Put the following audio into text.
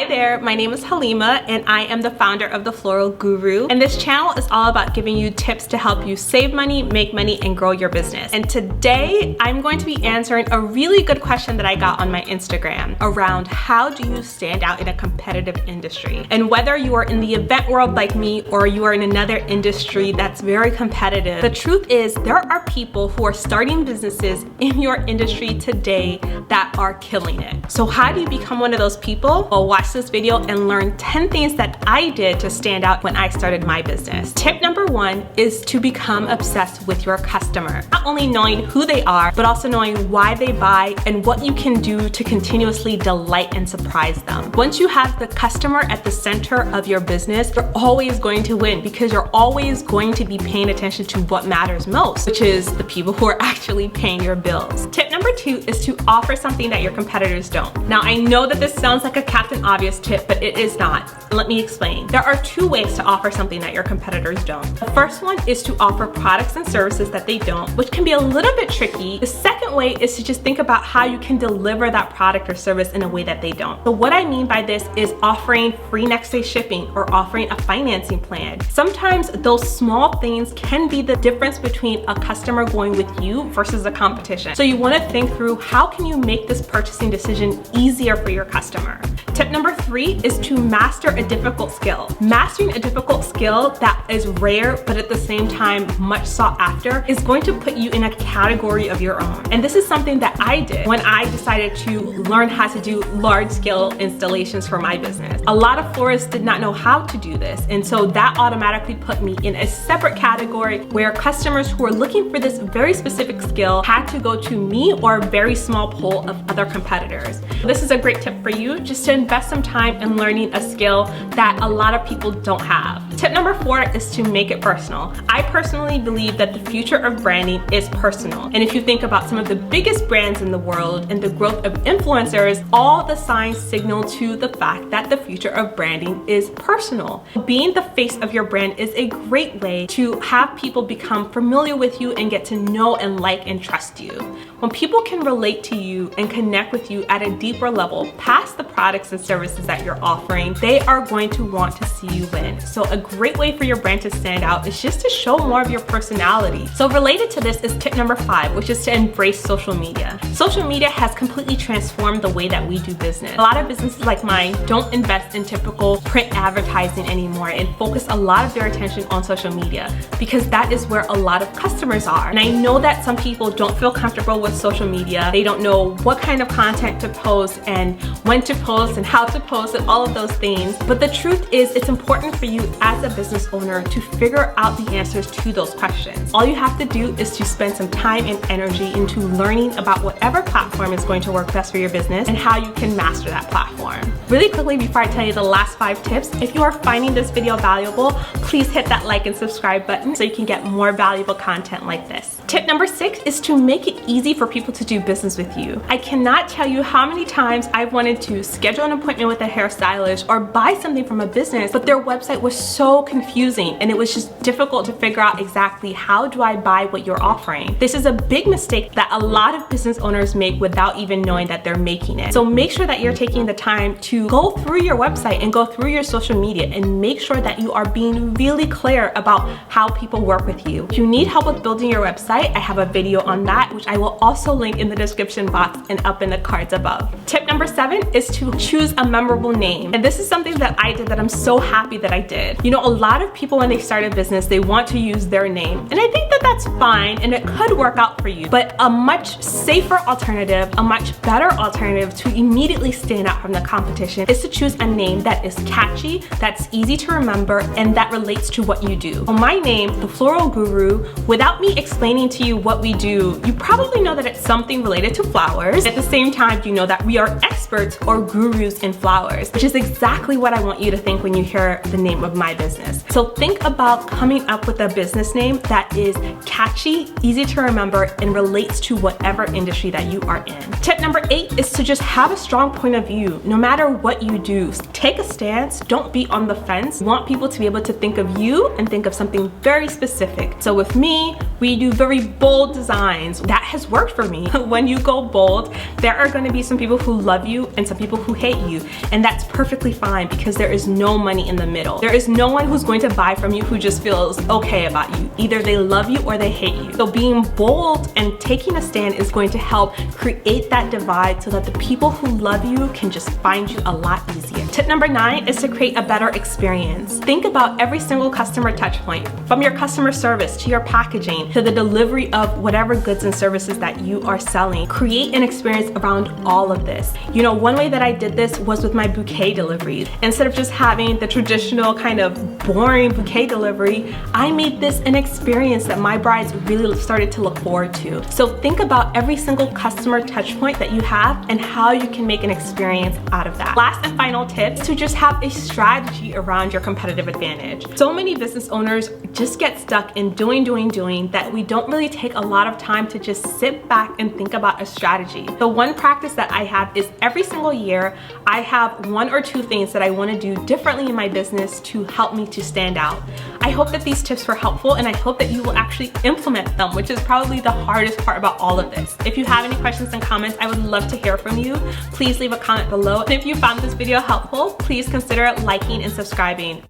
Hi there, my name is Halima and I am the founder of The Floral Guru, and this channel is all about giving you tips to help you save money, make money, and grow your business. And today I'm going to be answering a really good question that I got on my Instagram around how do you stand out in a competitive industry. And whether you are in the event world like me or you are in another industry that's very competitive, the truth is there are people who are starting businesses in your industry today that are killing it. So how do you become one of those people? Well, watch this video and learn 10 things that I did to stand out when I started my business. Tip number 1 is to become obsessed with your customer. Not only knowing who they are, but also knowing why they buy and what you can do to continuously delight and surprise them. Once you have the customer at the center of your business, you're always going to win because you're always going to be paying attention to what matters most, which is the people who are actually paying your bills. Tip number 2 is to offer something that your competitors don't. Now, I know that this sounds like a Captain Obvious tip, but it is not. Let me explain. There are 2 ways to offer something that your competitors don't. The first one is to offer products and services that they don't, which can be a little bit tricky. The second way is to just think about how you can deliver that product or service in a way that they don't. So what I mean by this is offering free next day shipping or offering a financing plan. Sometimes those small things can be the difference between a customer going with you versus a competition. So you want to think through how can you make this purchasing decision easier for your customer. Tip number 3 is to master a difficult skill. Mastering a difficult skill that is rare but at the same time much sought after is going to put you in a category of your own. And this is something that I did when I decided to learn how to do large scale installations for my business. A lot of florists did not know how to do this, and so that automatically put me in a separate category where customers who are looking for this very specific skill had to go to me or a very small pool of other competitors. This is a great tip for you, just to invest some time in learning a skill that a lot of people don't have. Tip number 4 is to make it personal. I personally believe that the future of branding is personal. And if you think about some of the biggest brands in the world and the growth of influencers, all the signs signal to the fact that the future of branding is personal. Being the face of your brand is a great way to have people become familiar with you and get to know and like and trust you. When people can relate to you and connect with you at a deeper level past the products and services that you're offering, they are going to want to see you win. So a great way for your brand to stand out is just to show more of your personality. So related to this is tip number 5, which is to embrace social media. Social media has completely transformed the way that we do business. A lot of businesses like mine don't invest in typical print advertising anymore and focus a lot of their attention on social media because that is where a lot of customers are. And I know that some people don't feel comfortable with social media. They don't know what kind of content to post and when to post and how to post and all of those things. But the truth is it's important for you as a business owner to figure out the answers to those questions. All you have to do is to spend some time and energy into learning about whatever platform is going to work best for your business and how you can master that platform. Really quickly before I tell you the last 5 tips, if you are finding this video valuable, please hit that like and subscribe button so you can get more valuable content like this. Tip number 6 is to make it easy for people to do business with you. I cannot tell you how many times I've wanted to schedule an appointment with a hairstylist or buy something from a business, but their website was so confusing and it was just difficult to figure out exactly how do I buy what you're offering. This is a big mistake that a lot of business owners make without even knowing that they're making it. So make sure that you're taking the time to go through your website and go through your social media and make sure that you are being really clear about how people work with you. If you need help with building your website, I have a video on that, which I will also link in the description box and up in the cards above. Tip number 7 is to choose a memorable name. And this is something that I did that I'm so happy that I did. You know, a lot of people when they start a business, they want to use their name. And I think that that's fine and it could work out for you. But a much safer alternative, a much better alternative to immediately stand out from the competition is to choose a name that is catchy, that's easy to remember, and that relates to what you do. So my name, The Floral Guru, without me explaining to you what we do, you probably know that it's something related to flowers. At the same time, you know that we are experts or gurus in flowers, which is exactly what I want you to think when you hear the name of my business. So think about coming up with a business name that is catchy, easy to remember, and relates to whatever industry that you are in. Tip number 8 is to just have a strong point of view. No matter what you do, take a stance, don't be on the fence. You want people to be able to think of you and think of something very specific. So with me, we do very bold designs. That has worked worked for me. When you go bold, there are going to be some people who love you and some people who hate you, and that's perfectly fine because there is no money in the middle. There is no one who's going to buy from you who just feels okay about you. Either they love you or they hate you. So being bold and taking a stand is going to help create that divide so that the people who love you can just find you a lot easier. Tip number 9 is to create a better experience. Think about every single customer touch point, from your customer service to your packaging to the delivery of whatever goods and services that you are selling. Create an experience around all of this. You know, one way that I did this was with my bouquet deliveries. Instead of just having the traditional kind of boring bouquet delivery, I made this an experience that my brides really started to look forward to. So think about every single customer touch point that you have and how you can make an experience out of that. Last and final tip is to just have a strategy around your competitive advantage. So many business owners just get stuck in doing that we don't really take a lot of time to just sit back and think about a strategy. The one practice that I have is every single year I have 1 or 2 things that I want to do differently in my business to help me to stand out. I hope that these tips were helpful and I hope that you will actually implement them, which is probably the hardest part about all of this. If you have any questions and comments, I would love to hear from you. Please leave a comment below. And if you found this video helpful, please consider liking and subscribing.